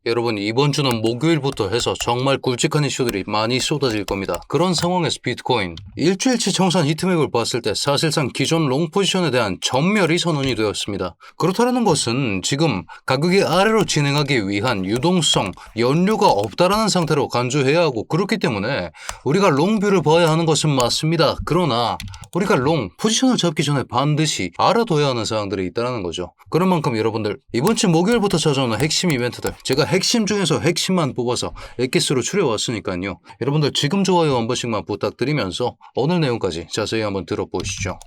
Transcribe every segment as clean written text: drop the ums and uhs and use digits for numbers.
여러분, 이번 주는 목요일부터 해서 정말 굵직한 이슈들이 많이 쏟아질 겁니다. 그런 상황에서 비트코인 일주일치 청산 히트맵을 봤을 때 사실상 기존 롱 포지션에 대한 전멸이 선언이 되었습니다. 그렇다는 것은 지금 가격이 아래로 진행하기 위한 유동성, 연료가 없다라는 상태로 간주해야 하고, 그렇기 때문에 우리가 롱뷰를 봐야 하는 것은 맞습니다. 그러나 우리가 롱 포지션을 잡기 전에 반드시 알아둬야 하는 사항들이 있다는 거죠. 그런 만큼 여러분들, 이번 주 목요일부터 찾아오는 핵심 이벤트들, 제가 핵심 중에서 핵심만 뽑아서 엑기스로 추려왔으니까요. 여러분들 지금 좋아요 한 번씩만 부탁드리면서 오늘 내용까지 자세히 한번 들어보시죠.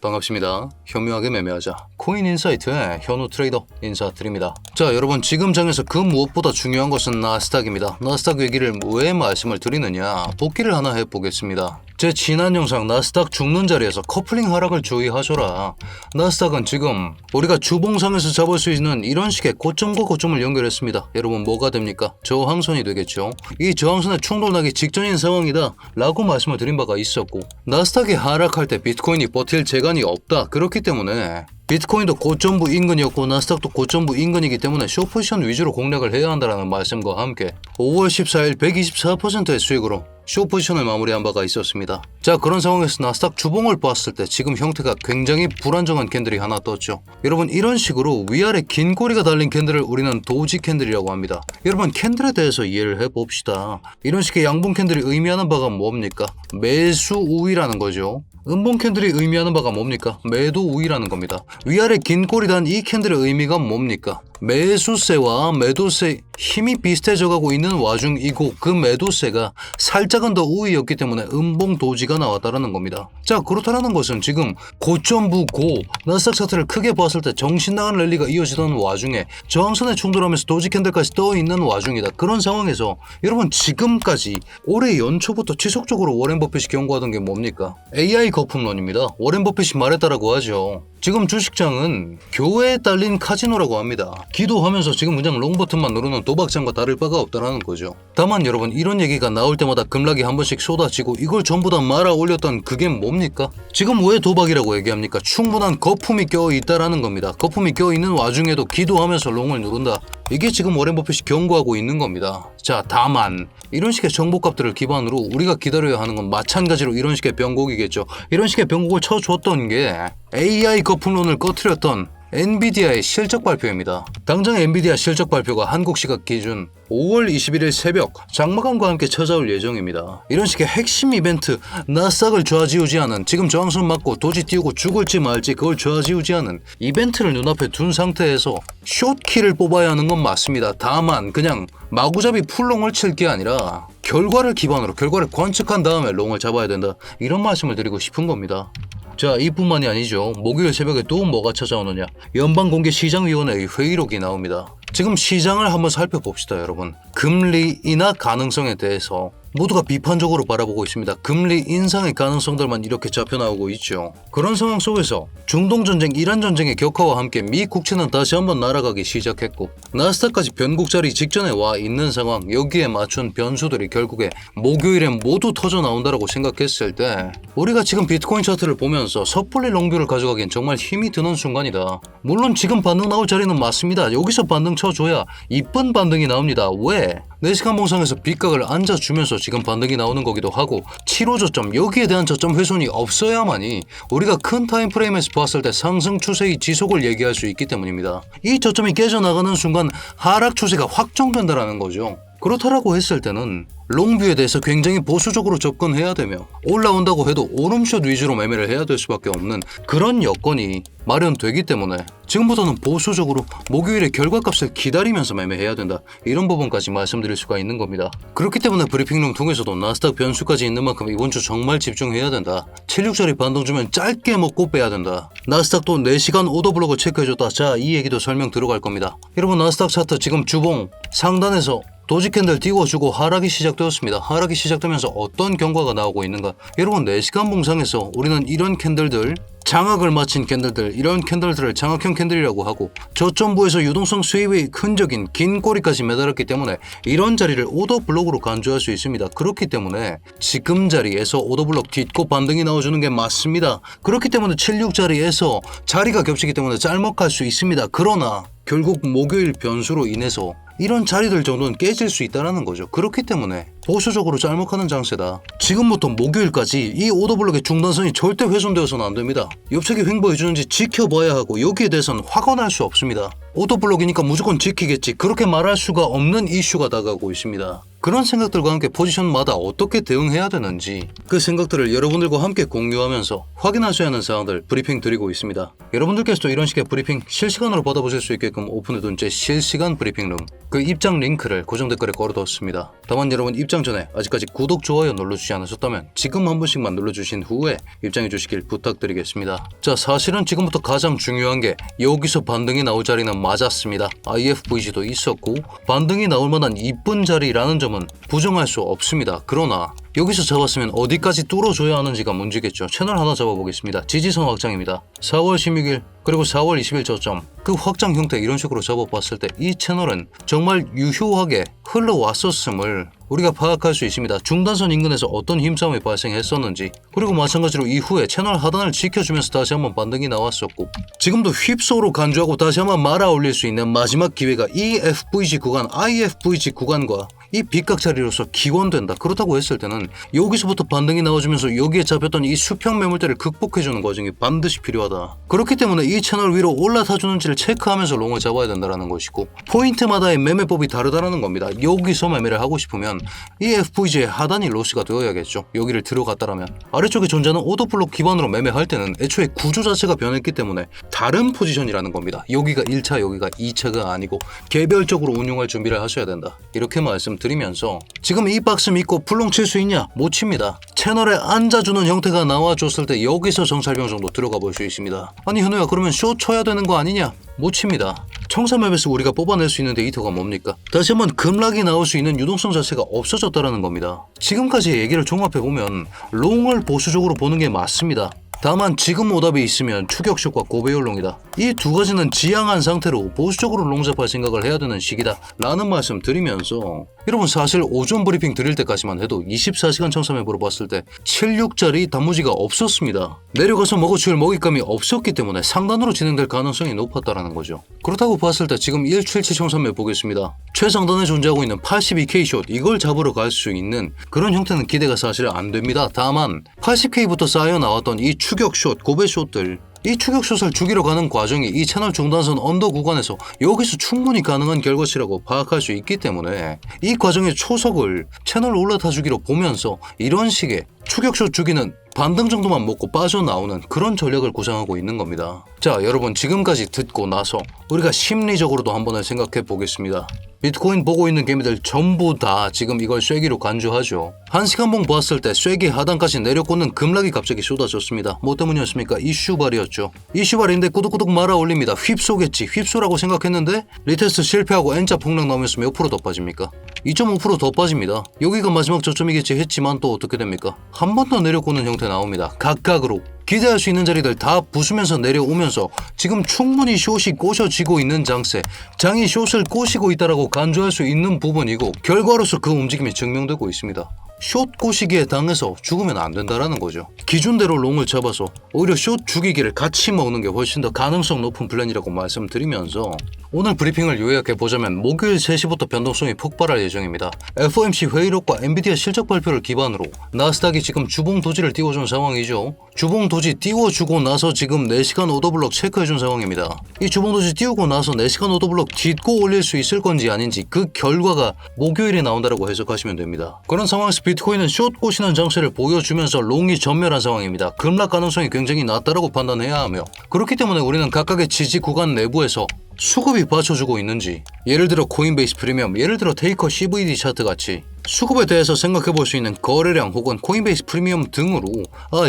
반갑습니다. 현명하게 매매하자 코인인사이트의 현우 트레이더 인사드립니다. 자, 여러분, 지금 장에서 그 무엇보다 중요한 것은 나스닥입니다. 나스닥 얘기를 왜 말씀을 드리느냐, 복기를 하나 해보겠습니다. 제 지난 영상 나스닥 죽는 자리에서 커플링 하락을 주의하셔라. 나스닥은 지금 우리가 주봉상에서 잡을 수 있는 이런 식의 고점과 고점을 연결했습니다. 여러분, 뭐가 됩니까? 저항선이 되겠죠. 이 저항선에 충돌나기 직전인 상황이다 라고 말씀을 드린 바가 있었고, 나스닥이 하락할 때 비트코인이 버틸 재간이 없다. 그렇기 때문에 비트코인도 고점부 인근이었고 나스닥도 고점부 인근이기 때문에 숏포지션 위주로 공략을 해야 한다는 말씀과 함께 5월 14일 124%의 수익으로 숏포지션을 마무리한 바가 있었습니다. 자, 그런 상황에서 나스닥 주봉을 봤을 때 지금 형태가 굉장히 불안정한 캔들이 하나 떴죠. 여러분, 이런 식으로 위아래 긴 꼬리가 달린 캔들을 우리는 도지 캔들이라고 합니다. 여러분, 캔들에 대해서 이해를 해봅시다. 이런 식의 양봉 캔들이 의미하는 바가 뭡니까? 매수 우위라는 거죠. 음봉 캔들이 의미하는 바가 뭡니까? 매도 우위라는 겁니다. 위아래 긴 꼬리 단 이 캔들의 의미가 뭡니까? 매수세와 매도세 힘이 비슷해져 가고 있는 와중이고, 그 매도세가 살짝은 더 우위였기 때문에 음봉 도지가 나왔다라는 겁니다. 자, 그렇다는 것은 지금 고점부 고 나스닥 차트를 크게 봤을 때 정신 나간 랠리가 이어지던 와중에 저항선에 충돌하면서 도지 캔들까지 떠 있는 와중이다. 그런 상황에서 여러분, 지금까지 올해 연초부터 지속적으로 워렌 버핏이 경고하던 게 뭡니까? AI 거품론입니다. 워렌 버핏이 말했다라고 하죠. 지금 주식장은 교회에 딸린 카지노라고 합니다. 기도하면서 지금 그냥 롱버튼만 누르는 도박장과 다를 바가 없다는 거죠. 다만 여러분, 이런 얘기가 나올 때마다 급락이 한 번씩 쏟아지고 이걸 전부 다 말아 올렸던 그게 뭡니까? 지금 왜 도박이라고 얘기합니까? 충분한 거품이 껴있다라는 겁니다. 거품이 껴있는 와중에도 기도하면서 롱을 누른다. 이게 지금 워렌 버핏이 경고하고 있는 겁니다. 자, 다만 이런 식의 정보값들을 기반으로 우리가 기다려야 하는 건 마찬가지로 이런 식의 변곡이겠죠. 이런 식의 변곡을 쳐줬던 게 AI 거품론을 꺼트렸던 엔비디아의 실적 발표입니다. 당장 엔비디아 실적 발표가 한국 시각 기준 5월 21일 새벽 장마감과 함께 찾아올 예정입니다. 이런 식의 핵심 이벤트, 나스닥을 좌지우지하는, 지금 저항선 맞고 도지 띄우고 죽을지 말지 그걸 좌지우지하는 이벤트를 눈앞에 둔 상태에서 숏키를 뽑아야 하는 건 맞습니다. 다만 그냥 마구잡이 풀롱을 칠 게 아니라 결과를 기반으로, 결과를 관측한 다음에 롱을 잡아야 된다, 이런 말씀을 드리고 싶은 겁니다. 자, 이뿐만이 아니죠. 목요일 새벽에 또 뭐가 찾아오느냐, 연방공개시장위원회의 회의록이 나옵니다. 지금 시장을 한번 살펴봅시다. 여러분, 금리 인하 가능성에 대해서 모두가 비판적으로 바라보고 있습니다. 금리 인상의 가능성들만 이렇게 잡혀 나오고 있죠. 그런 상황 속에서 중동전쟁, 이란 전쟁의 격화와 함께 미 국채는 다시 한번 날아가기 시작했고, 나스닥까지 변곡 자리 직전에 와 있는 상황, 여기에 맞춘 변수들이 결국에 목요일에 모두 터져 나온다라고 생각했을 때 우리가 지금 비트코인 차트를 보면서 섣불리 롱뷰를 가져가기엔 정말 힘이 드는 순간이다. 물론 지금 반등 나올 자리는 맞습니다. 여기서 반등 쳐줘야 이쁜 반등이 나옵니다. 왜? 4시간 봉상에서 빗각을 앉아주면서 지금 반등이 나오는 거기도 하고, 7호 저점, 여기에 대한 저점 훼손이 없어야만이 우리가 큰 타임프레임에서 봤을 때 상승 추세의 지속을 얘기할 수 있기 때문입니다. 이 저점이 깨져나가는 순간 하락 추세가 확정된다는 거죠. 그렇다라고 했을 때는 롱뷰에 대해서 굉장히 보수적으로 접근해야 되며, 올라온다고 해도 오름숏 위주로 매매를 해야 될 수밖에 없는 그런 여건이 마련되기 때문에 지금부터는 보수적으로 목요일에 결과값을 기다리면서 매매해야 된다, 이런 부분까지 말씀드릴 수가 있는 겁니다. 그렇기 때문에 브리핑룸 통해서도 나스닥 변수까지 있는 만큼 이번 주 정말 집중해야 된다. 76짜리 반등 주면 짧게 먹고 빼야 된다. 나스닥도 4시간 오더블록을 체크해줬다. 자, 이 얘기도 설명 들어갈 겁니다. 여러분, 나스닥 차트 지금 주봉 상단에서 도지 캔들 띄워주고 하락이 시작되었습니다. 하락이 시작되면서 어떤 경과가 나오고 있는가? 여러분, 4시간 봉상에서 우리는 이런 캔들들 장악을 마친 캔들들, 이런 캔들들을 장악형 캔들이라고 하고 저점부에서 유동성 수입의 흔적인 긴 꼬리까지 매달았기 때문에 이런 자리를 오더블록으로 간주할 수 있습니다. 그렇기 때문에 지금 자리에서 오더블록 딛고 반등이 나와주는 게 맞습니다. 그렇기 때문에 76 자리에서 자리가 겹치기 때문에 짤먹할 수 있습니다. 그러나 결국 목요일 변수로 인해서 이런 자리들 정도는 깨질 수 있다는 거죠. 그렇기 때문에 보수적으로 짤먹하는 장세다. 지금부터 목요일까지 이 오더블록의 중단선이 절대 훼손되어서는 안 됩니다. 옆차기 횡보해주는지 지켜봐야 하고 여기에 대해서는 화가 날 수 없습니다. 오더블록이니까 무조건 지키겠지, 그렇게 말할 수가 없는 이슈가 다가오고 있습니다. 그런 생각들과 함께 포지션마다 어떻게 대응해야 되는지 그 생각들을 여러분들과 함께 공유하면서 확인하셔야 하는 사항들 브리핑 드리고 있습니다. 여러분들께서도 이런 식의 브리핑 실시간으로 받아보실 수 있게끔 오픈해둔 제 실시간 브리핑룸, 그 입장 링크를 고정 댓글에 걸어뒀습니다. 다만 여러분 입장 전에 아직까지 구독, 좋아요 눌러주지 않으셨다면 지금 한 번씩만 눌러주신 후에 입장해 주시길 부탁드리겠습니다. 자, 사실은 지금부터 가장 중요한 게 여기서 반등이 나올 자리는 맞았습니다. IFVG도 있었고 반등이 나올 만한 이쁜 자리라는 점은 부정할 수 없습니다. 그러나 여기서 잡았으면 어디까지 뚫어줘야 하는지가 문제겠죠. 채널 하나 잡아보겠습니다. 지지선 확장입니다. 4월 16일 그리고 4월 20일 저점, 그 확장 형태 이런 식으로 잡아봤을 때 이 채널은 정말 유효하게 흘러왔었음을 우리가 파악할 수 있습니다. 중단선 인근에서 어떤 힘싸움이 발생했었는지, 그리고 마찬가지로 이후에 채널 하단을 지켜주면서 다시 한번 반등이 나왔었고, 지금도 휩소로 간주하고 다시 한번 말아 올릴 수 있는 마지막 기회가 이 FVG 구간, IFVG 구간과 이 빗각 자리로서 기원된다. 그렇다고 했을 때는 여기서부터 반등이 나와주면서 여기에 잡혔던 이 수평 매물대를 극복해주는 과정이 반드시 필요하다. 그렇기 때문에 이 채널 위로 올라타주는지를 체크하면서 롱을 잡아야 된다는 것이고, 포인트마다의 매매법이 다르다는 겁니다. 여기서 매매를 하고 싶으면 이 FVG의 하단이 로스가 되어야겠죠. 여기를 들어갔다라면 아래쪽에 존재하는 오더블록 기반으로 매매할 때는 애초에 구조 자체가 변했기 때문에 다른 포지션이라는 겁니다. 여기가 1차, 여기가 2차가 아니고 개별적으로 운용할 준비를 하셔야 된다. 이렇게 말씀드리면서 지금 이 박스 믿고 풀롱 칠 수 있냐? 못 칩니다. 채널에 앉아주는 형태가 나와줬을 때 여기서 정찰병 정도 들어가 볼 수 있습니다. 아니 현우야, 그러면 쇼 쳐야 되는 거 아니냐? 못 칩니다. 청산맵에서 우리가 뽑아낼 수 있는 데이터가 뭡니까? 다시 한번 급락이 나올 수 있는 유동성 자체가 없어졌다는 겁니다. 지금까지의 얘기를 종합해보면 롱을 보수적으로 보는 게 맞습니다. 다만 지금 오답이 있으면 추격쇼과 고배율롱이다. 이 두 가지는 지양한 상태로 보수적으로 롱 잡할 생각을 해야 되는 시기다 라는 말씀 드리면서, 여러분 사실 오전 브리핑 드릴 때까지만 해도 24시간 청산맵으로 봤을 때 76짜리 단무지가 없었습니다. 내려가서 먹어줄 먹잇감이 없었기 때문에 상단으로 진행될 가능성이 높았다는 거죠. 그렇다고 봤을 때 지금 177 청산맵 보겠습니다. 최상단에 존재하고 있는 82K 숏, 이걸 잡으러 갈 수 있는 그런 형태는 기대가 사실 안 됩니다. 다만 80K부터 쌓여 나왔던 이 추격숏, 고배숏들, 이 추격숏을 죽이러 가는 과정이 이 채널 중단선 언더 구간에서 여기서 충분히 가능한 결과치라고 파악할 수 있기 때문에 이 과정의 초석을 채널 올라타 주기로 보면서 이런 식의 추격숏 주기는 반등 정도만 먹고 빠져나오는 그런 전략을 구상하고 있는 겁니다. 자, 여러분 지금까지 듣고 나서 우리가 심리적으로도 한번 생각해 보겠습니다. 비트코인 보고 있는 개미들 전부 다 지금 이걸 쐐기로 간주하죠. 1시간봉 봤을 때 쐐기 하단까지 내려꽂는 급락이 갑자기 쏟아졌습니다. 뭐 때문이었습니까? 이슈발이었죠. 이슈발인데 꾸덕꾸덕 말아 올립니다. 휩쏘겠지. 휩쏘라고 생각했는데 리테스트 실패하고 N자 폭락 나오면서 몇 프로 더 빠집니까? 2.5% 더 빠집니다. 여기가 마지막 저점이겠지 했지만 또 어떻게 됩니까? 한 번 더 내려꽂는 형태 나옵니다. 각각으로. 기대할 수 있는 자리들 다 부수면서 내려오면서 지금 충분히 숏이 꼬셔지고 있는 장세, 장이 숏을 꼬시고 있다라고 간주할 수 있는 부분이고, 결과로서 그 움직임이 증명되고 있습니다. 숏 꼬시기에 당해서 죽으면 안 된다라는 거죠. 기준대로 롱을 잡아서 오히려 숏 죽이기를 같이 먹는 게 훨씬 더 가능성 높은 플랜이라고 말씀드리면서, 오늘 브리핑을 요약해보자면 목요일 3시부터 변동성이 폭발할 예정입니다. FOMC 회의록과 엔비디아 실적 발표를 기반으로 나스닥이 지금 주봉 도지를 띄워준 상황이죠. 주봉 도지 띄워주고 나서 지금 4시간 오더블록 체크해준 상황입니다. 이 주봉 도지 띄우고 나서 4시간 오더블록 딛고 올릴 수 있을 건지 아닌지 그 결과가 목요일에 나온다라고 해석하시면 됩니다. 그런 상황에서 비트코인은 숏 꼬시는 장세를 보여주면서 롱이 전멸한 상황입니다. 급락 가능성이 굉장히 낮다라고 판단해야 하며, 그렇기 때문에 우리는 각각의 지지 구간 내부에서 수급이 받쳐주고 있는지, 예를 들어 코인베이스 프리미엄, 예를 들어 테이커 CVD 차트 같이 수급에 대해서 생각해 볼 수 있는 거래량 혹은 코인베이스 프리미엄 등으로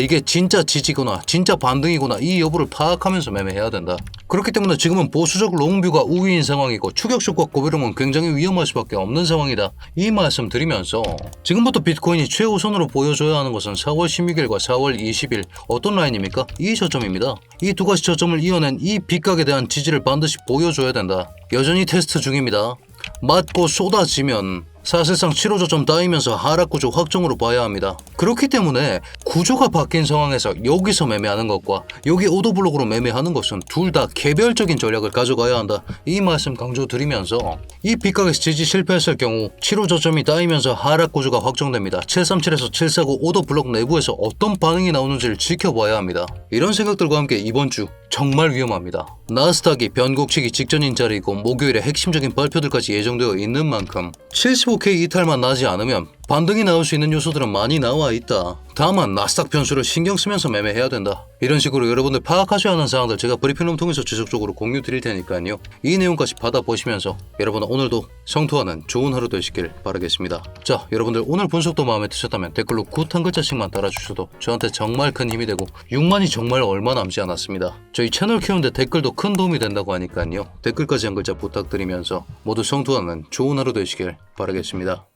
이게 진짜 지지구나, 진짜 반등이구나, 이 여부를 파악하면서 매매해야 된다. 그렇기 때문에 지금은 보수적 롱뷰가 우위인 상황이고 추격적과 고비름은 굉장히 위험할 수밖에 없는 상황이다. 이 말씀 드리면서 지금부터 비트코인이 최우선으로 보여줘야 하는 것은 4월 16일과 4월 20일 어떤 라인입니까? 이 저점입니다. 이 두 가지 저점을 이어낸 이 빗각에 대한 지지를 반드시 보여줘야 된다. 여전히 테스트 중입니다. 맞고 쏟아지면 사실상 7호 저점 따이면서 하락 구조 확정으로 봐야 합니다. 그렇기 때문에 구조가 바뀐 상황에서 여기서 매매하는 것과 여기 오더블록으로 매매하는 것은 둘 다 개별적인 전략을 가져가야 한다. 이 말씀 강조드리면서 이 빗각에서 지지 실패했을 경우 7호 저점이 따이면서 하락 구조가 확정됩니다. 737에서 749 오더블록 내부에서 어떤 반응이 나오는지를 지켜봐야 합니다. 이런 생각들과 함께 이번 주 정말 위험합니다. 나스닥이 변곡치기 직전인 자리이고 목요일에 핵심적인 발표들까지 예정되어 있는 만큼 75K 이탈만 나지 않으면 반등이 나올 수 있는 요소들은 많이 나와 있다. 다만 나스닥 변수를 신경 쓰면서 매매해야 된다. 이런 식으로 여러분들 파악하셔야 하는 사항들 제가 브리핑룸 통해서 지속적으로 공유 드릴 테니까요. 이 내용까지 받아보시면서 여러분 오늘도 성투하는 좋은 하루 되시길 바라겠습니다. 자, 여러분들 오늘 분석도 마음에 드셨다면 댓글로 굿 한 글자씩만 달아주셔도 저한테 정말 큰 힘이 되고 6만이 정말 얼마 남지 않았습니다. 저희 채널 키우는데 댓글도 큰 도움이 된다고 하니까요. 댓글까지 한 글자 부탁드리면서 모두 성투하는 좋은 하루 되시길 바라겠습니다.